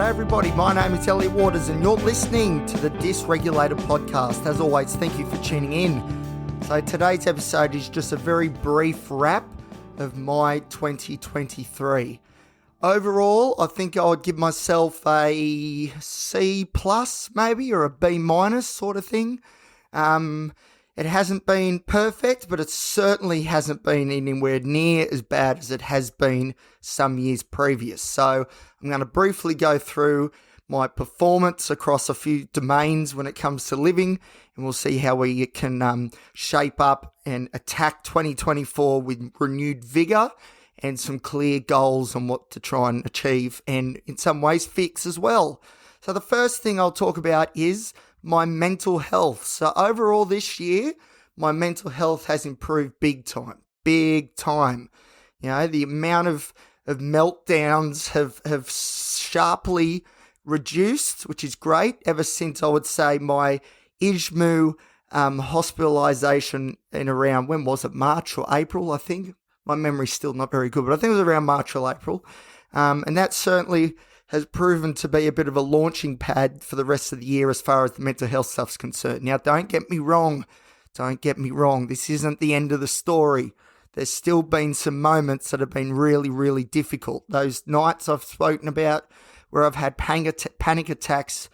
everybody, my name is Elliot Waters and you're listening to the Dysregulated podcast. As always, thank you for tuning in. So today's episode is just a very brief wrap of my 2023. Overall, I think I would give myself a C plus maybe, or a B minus sort of thing. It hasn't been perfect, but it certainly hasn't been anywhere near as bad as it has been some years previous. So I'm going to briefly go through my performance across a few domains when it comes to living, and we'll see how we can shape up and attack 2024 with renewed vigor and some clear goals on what to try and achieve and in some ways fix as well. So the first thing I'll talk about is my mental health. So overall this year, my mental health has improved big time. You know, the amount of meltdowns have sharply reduced, which is great, ever since I would say my ISMU hospitalisation in around, when was it, March or April, I think. My memory's still not very good, but I think it was around March or April. And that certainly has proven to be a bit of a launching pad for the rest of the year as far as the mental health stuff's concerned. Now, don't get me wrong. This isn't the end of the story. There's still been some moments that have been really, really difficult. Those nights I've spoken about where I've had panic attacks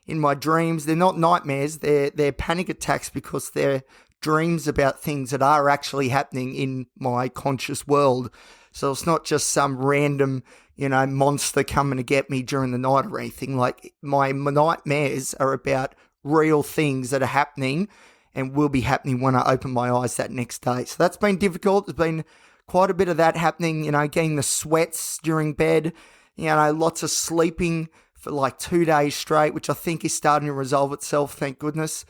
in my dreams, they're not nightmares, they're panic attacks because they're dreams about things that are actually happening in my conscious world. So it's not just some random, monster coming to get me during the night or anything. Like, my nightmares are about real things that are happening and will be happening when I open my eyes that next day. So that's been difficult. There's been quite a bit of that happening, getting the sweats during bed, lots of sleeping for like 2 days straight, which I think is starting to resolve itself, thank goodness.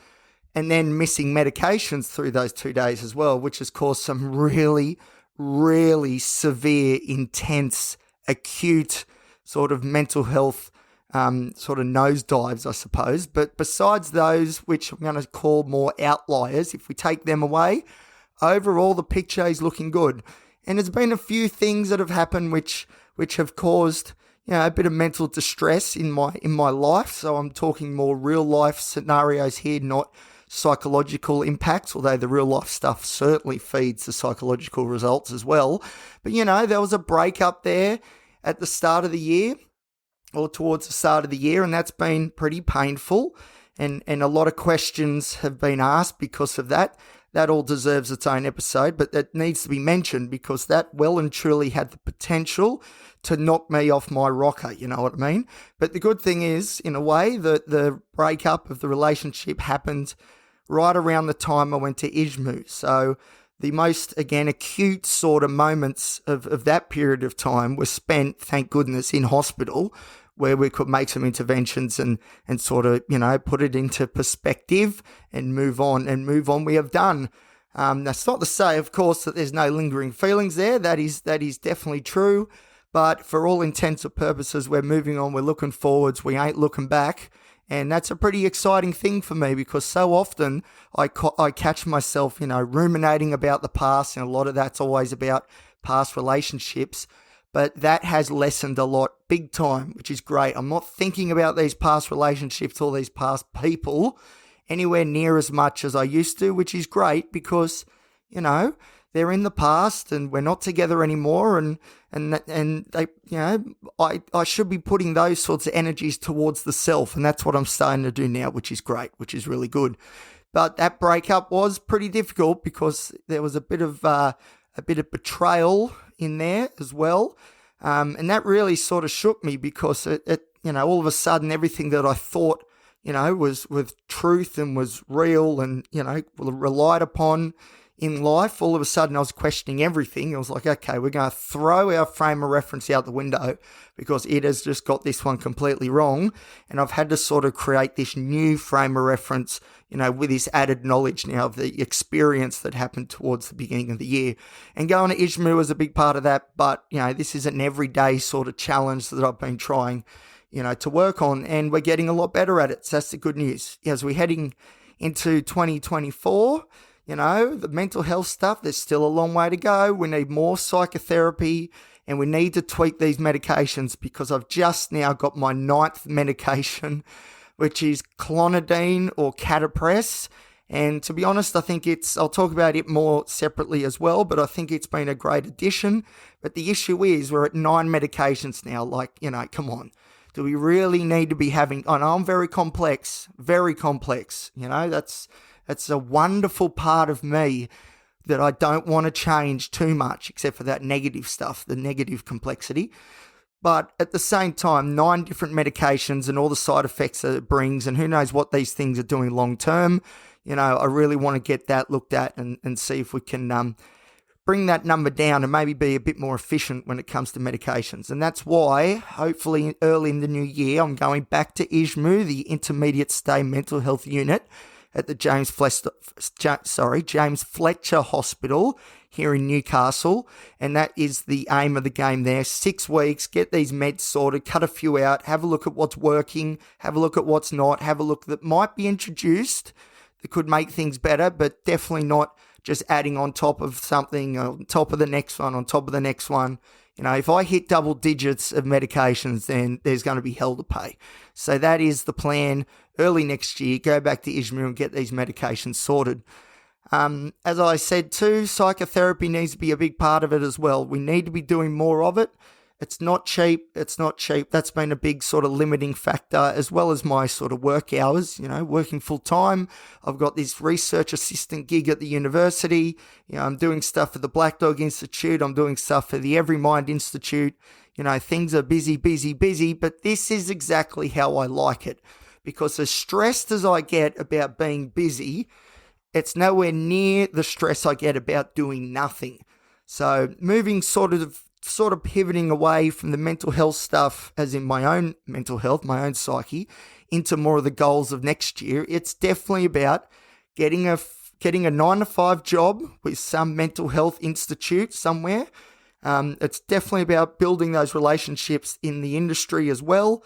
And then missing medications through those 2 days as well, which has caused some really, really severe, intense, acute sort of mental health sort of nosedives, I suppose. But besides those, which I'm going to call more outliers, if we take them away, overall the picture is looking good. And there's been a few things that have happened which have caused a bit of mental distress in my life. So I'm talking more real life scenarios here, not psychological impacts, although the real life stuff certainly feeds the psychological results as well. But there was a breakup there at the start of the year, or towards the start of the year, and that's been pretty painful, and a lot of questions have been asked because of that. That all deserves its own episode, but that needs to be mentioned because that well and truly had the potential to knock me off my rocker, you know what I mean? But the good thing is, in a way, that the breakup of the relationship happened right around the time I went to ISMU. So the most, again, acute sort of moments of that period of time were spent, thank goodness, in hospital, where we could make some interventions and sort of, put it into perspective and move on. And move on we have done. That's not to say, of course, that there's no lingering feelings there. That is definitely true. But for all intents and purposes, we're moving on. We're looking forwards. We ain't looking back. And that's a pretty exciting thing for me because so often I catch myself, ruminating about the past. And a lot of that's always about past relationships. But that has lessened a lot, big time, which is great. I'm not thinking about these past relationships or these past people anywhere near as much as I used to, which is great because, they're in the past and we're not together anymore. And they, I should be putting those sorts of energies towards the self. And that's what I'm starting to do now, which is great, which is really good. But that breakup was pretty difficult because there was a bit of betrayal in there as well. And that really sort of shook me because it all of a sudden everything that I thought, was with truth and was real and, relied upon in life, all of a sudden I was questioning everything. I was like, okay, we're going to throw our frame of reference out the window because it has just got this one completely wrong. And I've had to sort of create this new frame of reference, with this added knowledge now of the experience that happened towards the beginning of the year. And going to ISMU was a big part of that. But, this is an everyday sort of challenge that I've been trying, to work on. And we're getting a lot better at it. So that's the good news. As we're heading into 2024, The mental health stuff, there's still a long way to go. We need more psychotherapy and we need to tweak these medications because I've just now got my 9th medication, which is clonidine or Catapress. And to be honest, I think I'll talk about it more separately as well, but I think it's been a great addition. But the issue is we're at 9 medications now. Come on. Do we really need to be having, I know I'm very complex. That's a wonderful part of me that I don't want to change too much, except for that negative stuff, the negative complexity. But at the same time, 9 different medications and all the side effects that it brings, and who knows what these things are doing long term. I really want to get that looked at and see if we can bring that number down and maybe be a bit more efficient when it comes to medications. And that's why, hopefully early in the new year, I'm going back to ISMU, the Intermediate Stay Mental Health Unit at the James Fletcher Hospital here in Newcastle. And that is the aim of the game there. 6 weeks, get these meds sorted, cut a few out, have a look at what's working, have a look at what's not, have a look that might be introduced that could make things better, but definitely not just adding on top of something, on top of the next one, on top of the next one. If I hit double digits of medications, then there's going to be hell to pay. So that is the plan. Early next year, go back to Ishmael and get these medications sorted. As I said too, psychotherapy needs to be a big part of it as well. We need to be doing more of it. It's not cheap. That's been a big sort of limiting factor, as well as my sort of work hours, working full time. I've got this research assistant gig at the university. I'm doing stuff for the Black Dog Institute. I'm doing stuff for the Every Mind Institute. Things are busy, but this is exactly how I like it, because as stressed as I get about being busy, it's nowhere near the stress I get about doing nothing. So moving sort of pivoting away from the mental health stuff, as in my own mental health, my own psyche, into more of the goals of next year. It's definitely about getting a 9-to-5 job with some mental health institute somewhere. It's definitely about building those relationships in the industry as well.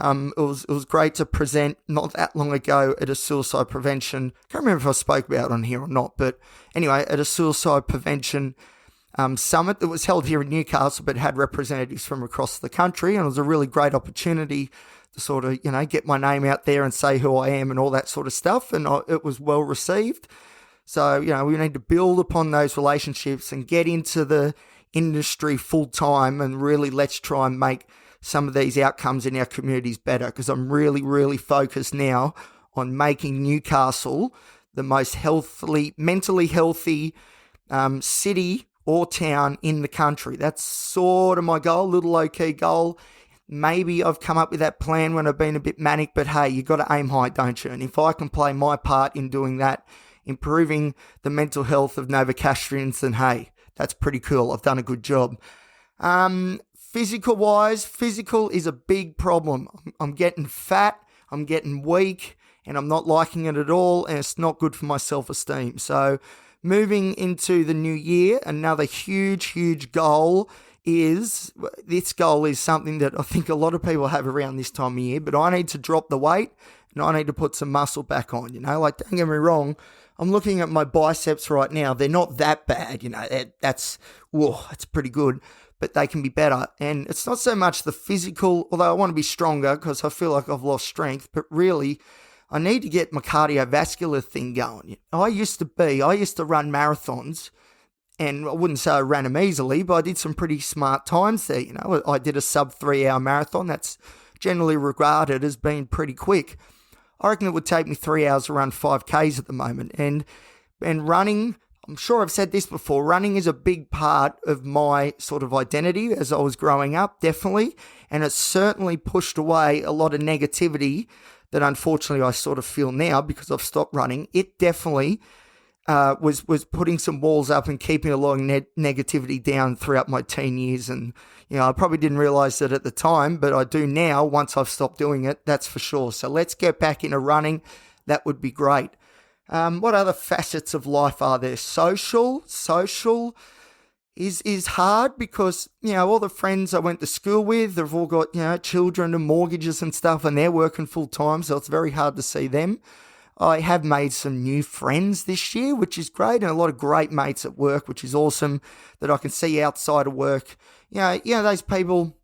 It was great to present not that long ago at a suicide prevention. Can't remember if I spoke about it on here or not, but anyway, at a suicide prevention summit that was held here in Newcastle, but had representatives from across the country, and it was a really great opportunity to sort of, get my name out there and say who I am and all that sort of stuff, and it was well received. So, we need to build upon those relationships and get into the industry full time, and really let's try and make some of these outcomes in our communities better, because I'm really, really focused now on making Newcastle the most mentally healthy city or town in the country. That's sort of my goal, little low-key goal. Maybe I've come up with that plan when I've been a bit manic, but hey, you got to aim high, don't you? And if I can play my part in doing that, improving the mental health of Novocastrians, then hey, that's pretty cool. I've done a good job. Physical is a big problem. I'm getting fat, I'm getting weak, and I'm not liking it at all, and it's not good for my self-esteem. So moving into the new year, another huge goal is something that I think a lot of people have around this time of year, but I need to drop the weight and I need to put some muscle back on, don't get me wrong. I'm looking at my biceps right now. They're not that bad, that's pretty good, but they can be better. And it's not so much the physical, although I want to be stronger because I feel like I've lost strength, but really I need to get my cardiovascular thing going. I used to run marathons, and I wouldn't say I ran them easily, but I did some pretty smart times there. I did a sub 3-hour marathon. That's generally regarded as being pretty quick. I reckon it would take me 3 hours to run 5Ks at the moment. And running, I'm sure I've said this before, running is a big part of my sort of identity as I was growing up, definitely. And it's certainly pushed away a lot of negativity that unfortunately I sort of feel now because I've stopped running. It definitely was putting some walls up and keeping a lot of negativity down throughout my teen years. And, I probably didn't realize that at the time, but I do now once I've stopped doing it, that's for sure. So let's get back into running. That would be great. What other facets of life are there? Social is hard because, all the friends I went to school with, they've all got, children and mortgages and stuff, and they're working full time, so it's very hard to see them. I have made some new friends this year, which is great, and a lot of great mates at work, which is awesome that I can see outside of work. Those people,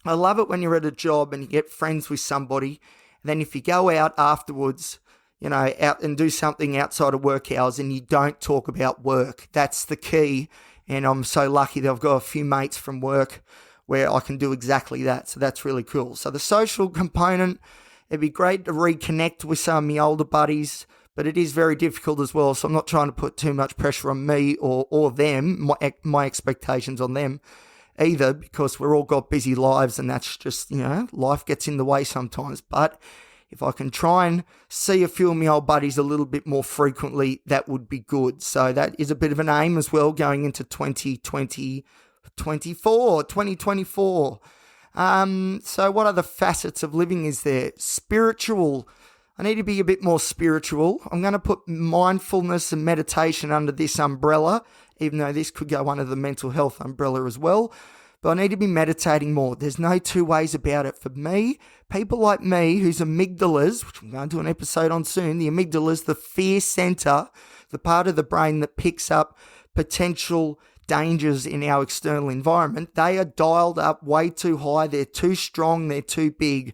I love it when you're at a job and you get friends with somebody, and then if you go out afterwards, out and do something outside of work hours and you don't talk about work, that's the key. And I'm so lucky that I've got a few mates from work where I can do exactly that. So that's really cool. So the social component, it'd be great to reconnect with some of my older buddies, but it is very difficult as well. So I'm not trying to put too much pressure on me or them, my expectations on them either, because we're all got busy lives and that's just, life gets in the way sometimes. But if I can try and see a few of my old buddies a little bit more frequently, that would be good. So that is a bit of an aim as well going into 2024. So what other facets of living is there? Spiritual. I need to be a bit more spiritual. I'm going to put mindfulness and meditation under this umbrella, even though this could go under the mental health umbrella as well. But I need to be meditating more. There's no two ways about it. For me, people like me whose amygdalas, which I'm going to do an episode on soon, the amygdalas, the fear center, the part of the brain that picks up potential dangers in our external environment, they are dialed up way too high. They're too strong. They're too big.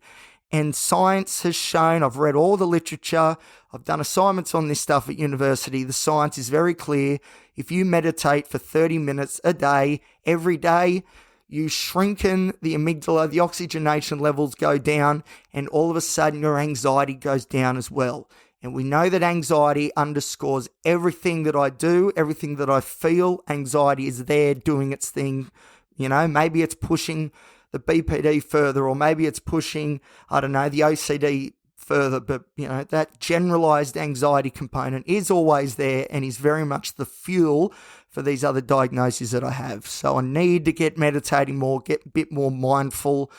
And science has shown, I've read all the literature, I've done assignments on this stuff at university. The science is very clear. If you meditate for 30 minutes a day, every day, you shrinken the amygdala, the oxygenation levels go down, and all of a sudden your anxiety goes down as well. And we know that anxiety underscores everything that I do, everything that I feel. Anxiety is there doing its thing. Maybe it's pushing the BPD further, or maybe it's pushing, the OCD further. But, that generalized anxiety component is always there and is very much the fuel for these other diagnoses that I have. So I need to get meditating more, get a bit more mindful.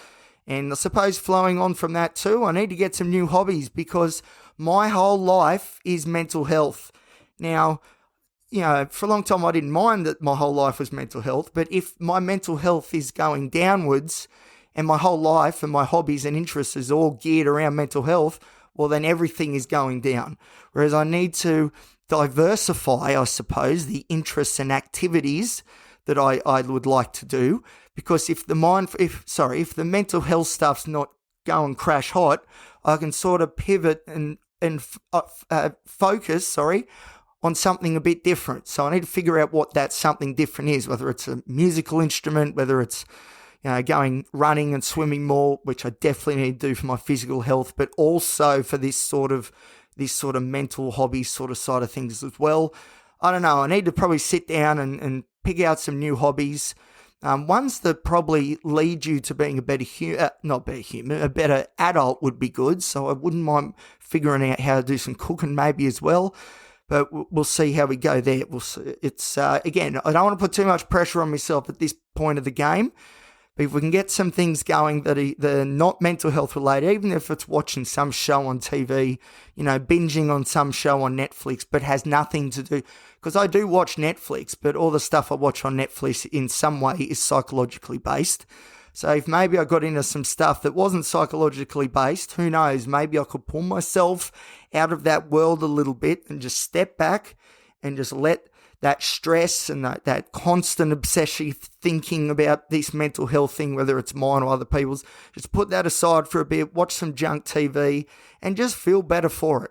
And I suppose flowing on from that too, I need to get some new hobbies because my whole life is mental health. Now, for a long time I didn't mind that my whole life was mental health, but if my mental health is going downwards and my whole life and my hobbies and interests is all geared around mental health, well then everything is going down. Whereas I need to diversify, I suppose, the interests and activities that I would like to do, because if the mental health stuff's not going crash hot, I can sort of pivot and focus on something a bit different. So I need to figure out what that something different is, whether it's a musical instrument, whether it's going running and swimming more, which I definitely need to do for my physical health, but also for this sort of mental hobby sort of side of things as well. I don't know. I need to probably sit down and pick out some new hobbies. Ones that probably lead you to being a better a better adult would be good. So I wouldn't mind figuring out how to do some cooking maybe as well. But we'll see how we go there. We'll see. It's again, I don't want to put too much pressure on myself at this point of the game. But if we can get some things going that are not mental health related, even if it's watching some show on TV, binging on some show on Netflix, but has nothing to do, because I do watch Netflix, but all the stuff I watch on Netflix in some way is psychologically based. So if maybe I got into some stuff that wasn't psychologically based, who knows, maybe I could pull myself out of that world a little bit and just step back and just let that stress and that constant obsessive thinking about this mental health thing, whether it's mine or other people's, just put that aside for a bit, watch some junk TV and just feel better for it.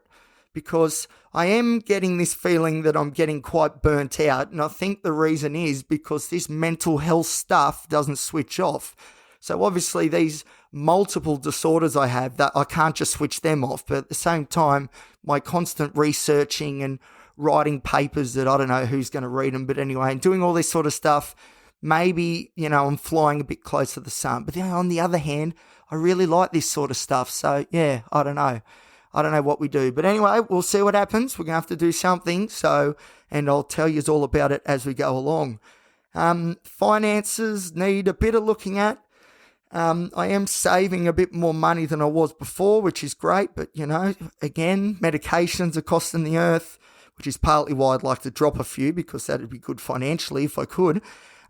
Because I am getting this feeling that I'm getting quite burnt out. And I think the reason is because this mental health stuff doesn't switch off. So obviously these multiple disorders I have, that I can't just switch them off. But at the same time, my constant researching and writing papers that I don't know who's going to read them, but anyway, and doing all this sort of stuff, maybe, I'm flying a bit close to the sun. But on the other hand, I really like this sort of stuff. So yeah, I don't know what we do. But anyway, we'll see what happens. We're going to have to do something. And I'll tell you all about it as we go along. Finances need a bit of looking at. I am saving a bit more money than I was before, which is great. But, again, medications are costing the earth, which is partly why I'd like to drop a few, because that would be good financially if I could,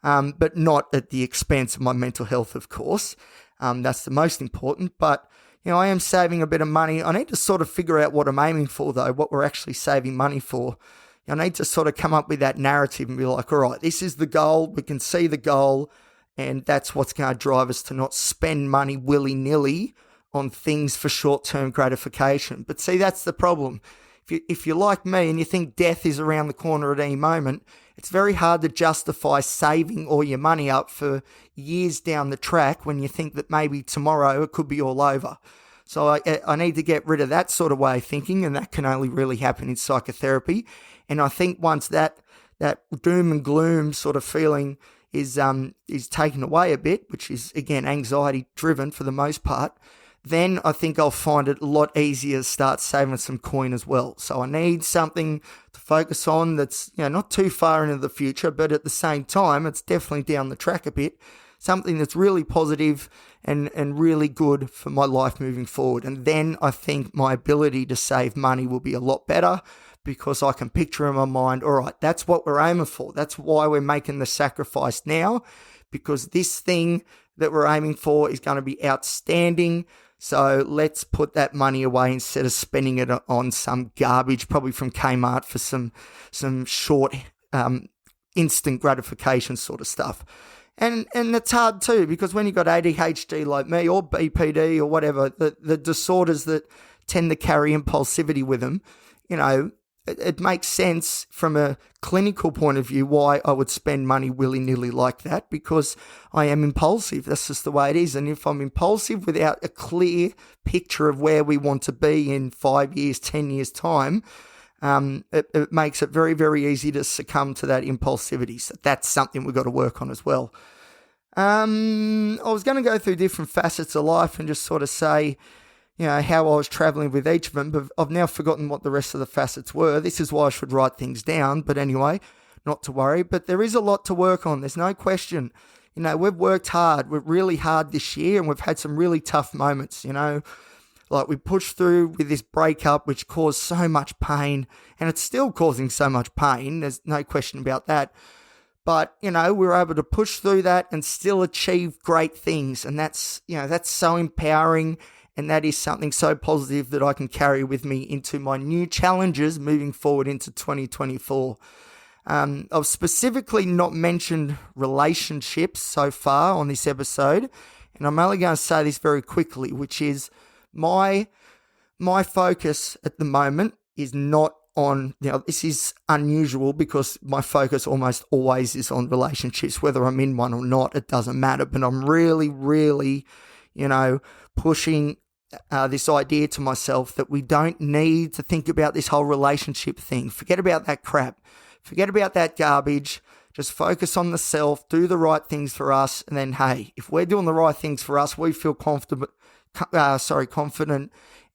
but not at the expense of my mental health, of course. That's the most important. But, I am saving a bit of money. I need to sort of figure out what I'm aiming for, though, what we're actually saving money for. I need to sort of come up with that narrative and be like, all right, this is the goal. We can see the goal, and that's what's going to drive us to not spend money willy-nilly on things for short-term gratification. But see, that's the problem. If you're like me and you think death is around the corner at any moment, it's very hard to justify saving all your money up for years down the track when you think that maybe tomorrow it could be all over. So I need to get rid of that sort of way of thinking, and that can only really happen in psychotherapy. And I think once that doom and gloom sort of feeling is taken away a bit, which is, again, anxiety driven for the most part, then I think I'll find it a lot easier to start saving some coin as well. So I need something to focus on that's not too far into the future, but at the same time, it's definitely down the track a bit. Something that's really positive and really good for my life moving forward. And then I think my ability to save money will be a lot better, because I can picture in my mind, all right, that's what we're aiming for. That's why we're making the sacrifice now, because this thing that we're aiming for is going to be outstanding. So let's put that money away instead of spending it on some garbage, probably from Kmart, for some short, instant gratification sort of stuff. And it's hard too, because when you've got ADHD like me, or BPD or whatever, the disorders that tend to carry impulsivity with them, it makes sense from a clinical point of view why I would spend money willy-nilly like that, because I am impulsive. That's just the way it is. And if I'm impulsive without a clear picture of where we want to be in 5 years, 10 years' time, it makes it very, very easy to succumb to that impulsivity. So that's something we've got to work on as well. I was going to go through different facets of life and just sort of say, how I was traveling with each of them, but I've now forgotten what the rest of the facets were. This is why I should write things down. But anyway, not to worry. But there is a lot to work on. There's no question. We've worked hard. We're really hard this year, and we've had some really tough moments, Like we pushed through with this breakup, which caused so much pain, and it's still causing so much pain. There's no question about that. But, we were able to push through that and still achieve great things. And that's so empowering. And that is something so positive that I can carry with me into my new challenges moving forward into 2024. I've specifically not mentioned relationships so far on this episode. And I'm only going to say this very quickly, which is my focus at the moment is not on, this is unusual because my focus almost always is on relationships, whether I'm in one or not, it doesn't matter. But I'm really, really, pushing this idea to myself that we don't need to think about this whole relationship thing. Forget about that crap. Forget about that garbage. Just focus on the self, do the right things for us. And then, hey, if we're doing the right things for us, we feel confident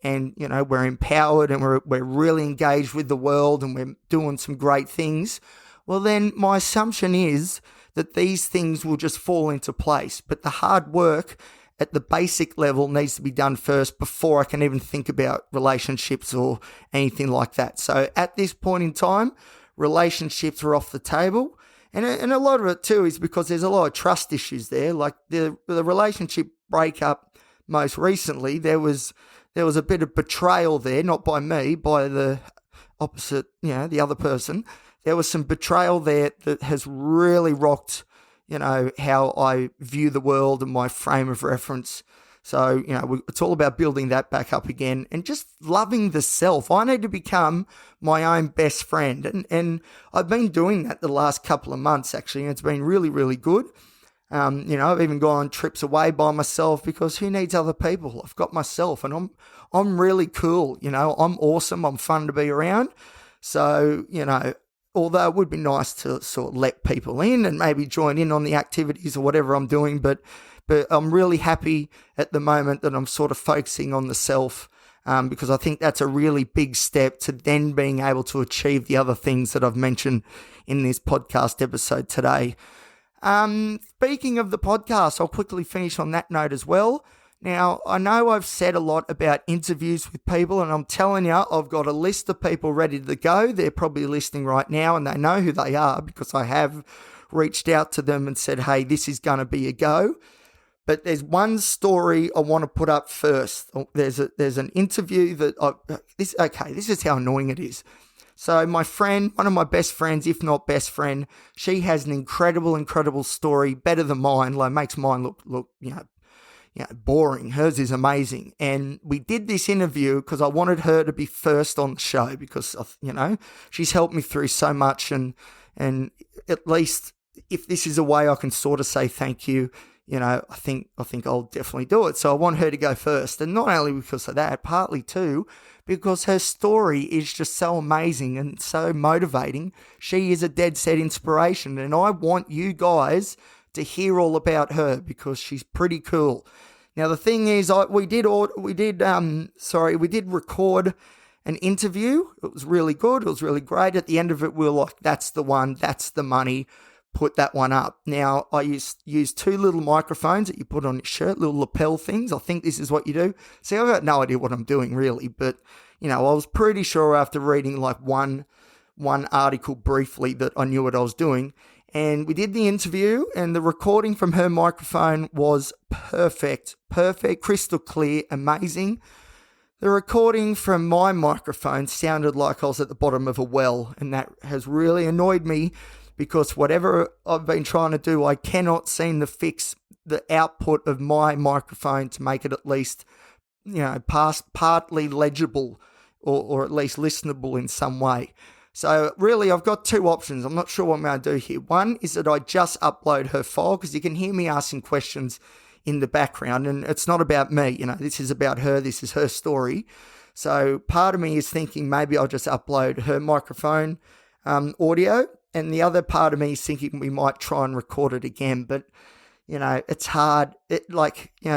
and, we're empowered and we're really engaged with the world and we're doing some great things. Well, then my assumption is that these things will just fall into place. But the hard work at the basic level needs to be done first before I can even think about relationships or anything like that. So at this point in time, relationships are off the table. And a lot of it too is because there's a lot of trust issues there. Like the relationship breakup most recently, there was a bit of betrayal there, not by me, by the opposite, the other person. There was some betrayal there that has really rocked how I view the world and my frame of reference. So, it's all about building that back up again and just loving the self. I need to become my own best friend. And I've been doing that the last couple of months, actually, and it's been really, really good. I've even gone on trips away by myself because who needs other people? I've got myself and I'm really cool. I'm awesome. I'm fun to be around. So, although it would be nice to sort of let people in and maybe join in on the activities or whatever I'm doing, but I'm really happy at the moment that I'm sort of focusing on the self, because I think that's a really big step to then being able to achieve the other things that I've mentioned in this podcast episode today. Speaking of the podcast, I'll quickly finish on that note as well. Now, I know I've said a lot about interviews with people, and I'm telling you, I've got a list of people ready to go. They're probably listening right now, and they know who they are because I have reached out to them and said, hey, this is going to be a go. But there's one story I want to put up first. There's an interview this is how annoying it is. So my friend, one of my best friends, if not best friend, she has an incredible story, better than mine. Like makes mine look boring. Hers is amazing. And we did this interview because I wanted her to be first on the show because she's helped me through so much, and at least if this is a way I can sort of say thank you, I think I'll definitely do it. So I want her to go first, and not only because of that, partly too, because her story is just so amazing and so motivating. She is a dead set inspiration, and I want you guys to hear all about her because she's pretty cool. Now the thing is, we did record an interview. It was really good. It was really great. At the end of it, we were like, "That's the one. That's the money. Put that one up." Now I used two little microphones that you put on your shirt, little lapel things. I think this is what you do. See, I've got no idea what I'm doing really, but I was pretty sure after reading like one article briefly that I knew what I was doing. And we did the interview, and the recording from her microphone was perfect, crystal clear, amazing. The recording from my microphone sounded like I was at the bottom of a well, and that has really annoyed me because whatever I've been trying to do, I cannot seem to fix the output of my microphone to make it at least, partly legible or at least listenable in some way. So really, I've got two options. I'm not sure what I'm going to do here. One is that I just upload her file because you can hear me asking questions in the background, and it's not about me. This is about her. This is her story. So part of me is thinking maybe I'll just upload her microphone audio, and the other part of me is thinking we might try and record it again. But it's hard.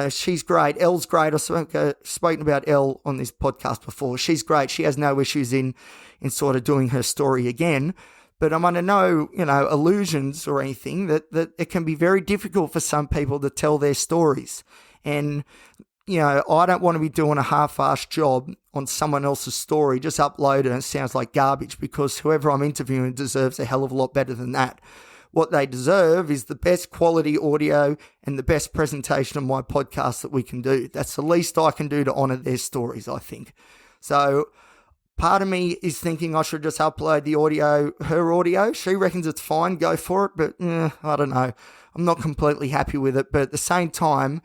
She's great. Elle's great. I've spoken about Elle on this podcast before. She's great. She has no issues in sort of doing her story again. But I'm under no, illusions or anything that it can be very difficult for some people to tell their stories. And, I don't want to be doing a half-assed job on someone else's story, just upload it and it sounds like garbage, because whoever I'm interviewing deserves a hell of a lot better than that. What they deserve is the best quality audio and the best presentation of my podcast that we can do. That's the least I can do to honour their stories, I think. So part of me is thinking I should just upload the audio, her audio. She reckons it's fine, go for it, but I don't know. I'm not completely happy with it. But at the same time,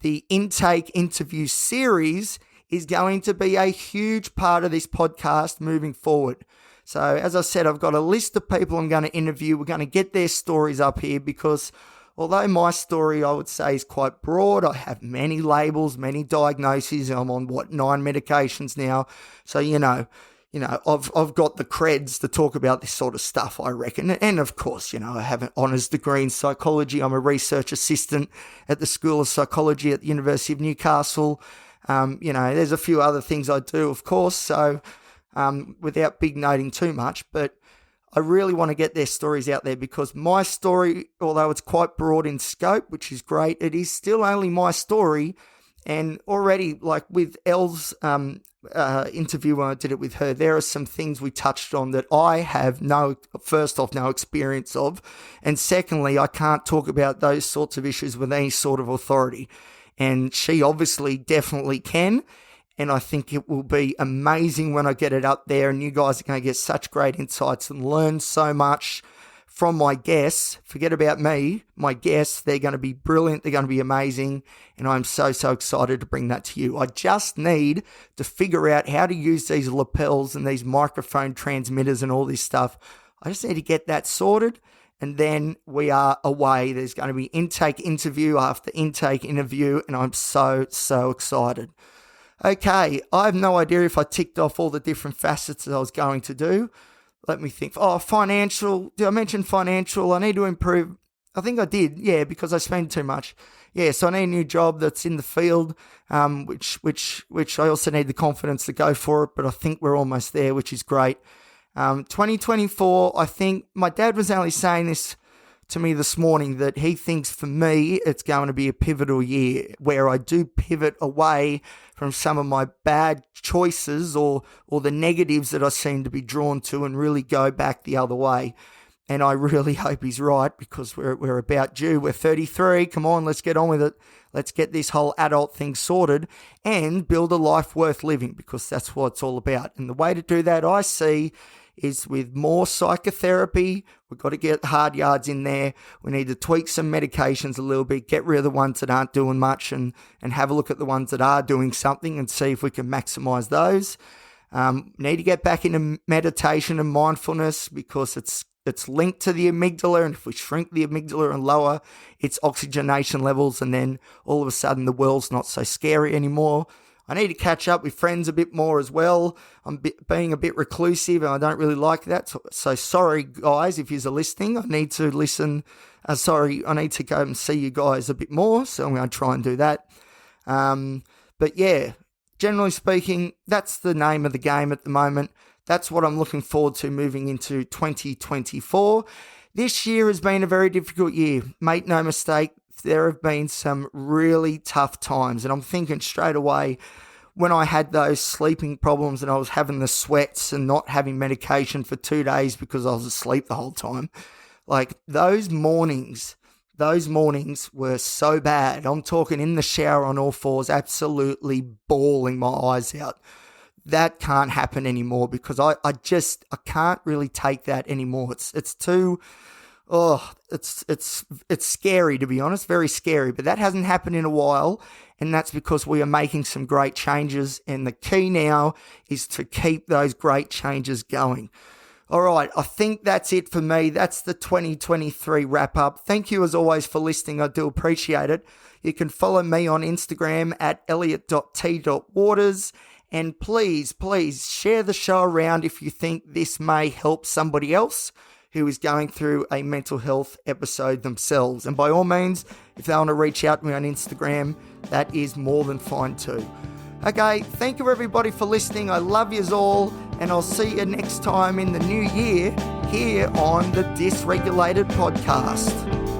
the intake interview series is going to be a huge part of this podcast moving forward. So as I said, I've got a list of people I'm going to interview. We're going to get their stories up here because although my story, I would say, is quite broad, I have many labels, many diagnoses. I'm on, 9 medications now. So, I've got the creds to talk about this sort of stuff, I reckon. And of course, I have an honours degree in psychology. I'm a research assistant at the School of Psychology at the University of Newcastle. There's a few other things I do, of course. So, without big noting too much, but I really want to get their stories out there because my story, although it's quite broad in scope, which is great, it is still only my story. And already, like with Elle's interview when I did it with her, there are some things we touched on that I have no experience of. And secondly, I can't talk about those sorts of issues with any sort of authority. And she obviously definitely can. And I think it will be amazing when I get it up there, and you guys are going to get such great insights and learn so much from my guests. Forget about me, my guests, they're going to be brilliant, they're going to be amazing, and I'm so excited to bring that to you. I just need to figure out how to use these lapels and these microphone transmitters and all this stuff. I just need to get that sorted, and then we are away. There's going to be intake interview after intake interview, and I'm so excited. Okay, I have no idea if I ticked off all the different facets that I was going to do. Let me think. Financial. Did I mention financial? I need to improve. I think I did, yeah, because I spend too much. Yeah, so I need a new job that's in the field, which I also need the confidence to go for it, but I think we're almost there, which is great. 2024, I think my dad was only saying this to me this morning, that he thinks for me it's going to be a pivotal year where I do pivot away from some of my bad choices or the negatives that I seem to be drawn to and really go back the other way. And I really hope he's right because we're about due. We're 33. Come on, let's get on with it. Let's get this whole adult thing sorted and build a life worth living, because that's what it's all about. And the way to do that, I see, is with more psychotherapy. We've got to get hard yards in there. We need to tweak some medications a little bit, get rid of the ones that aren't doing much, and have a look at the ones that are doing something and see if we can maximize those. Need to get back into meditation and mindfulness, because it's linked to the amygdala, and if we shrink the amygdala and lower its oxygenation levels, and then all of a sudden the world's not so scary anymore. I need to catch up with friends a bit more as well. I'm being a bit reclusive, and I don't really like that. So sorry, guys, if you're listening. I need to listen. I need to go and see you guys a bit more, so I'm going to try and do that. But yeah, generally speaking, that's the name of the game at the moment. That's what I'm looking forward to moving into 2024. This year has been a very difficult year. Make no mistake, there have been some really tough times. And I'm thinking straight away, when I had those sleeping problems and I was having the sweats and not having medication for 2 days because I was asleep the whole time, like those mornings were so bad. I'm talking in the shower on all fours, absolutely bawling my eyes out. That can't happen anymore, because I can't really take that anymore. It's too, it's scary, to be honest, very scary. But that hasn't happened in a while, and that's because we are making some great changes, and the key now is to keep those great changes going. All right, I think that's it for me. That's the 2023 wrap up. Thank you as always for listening. I do appreciate it. You can follow me on Instagram at elliot.t.waters. And please share the show around if you think this may help somebody else who is going through a mental health episode themselves. And by all means, if they want to reach out to me on Instagram, that is more than fine too. Okay, thank you everybody for listening. I love yous all, and I'll see you next time in the new year here on the Dysregulated podcast.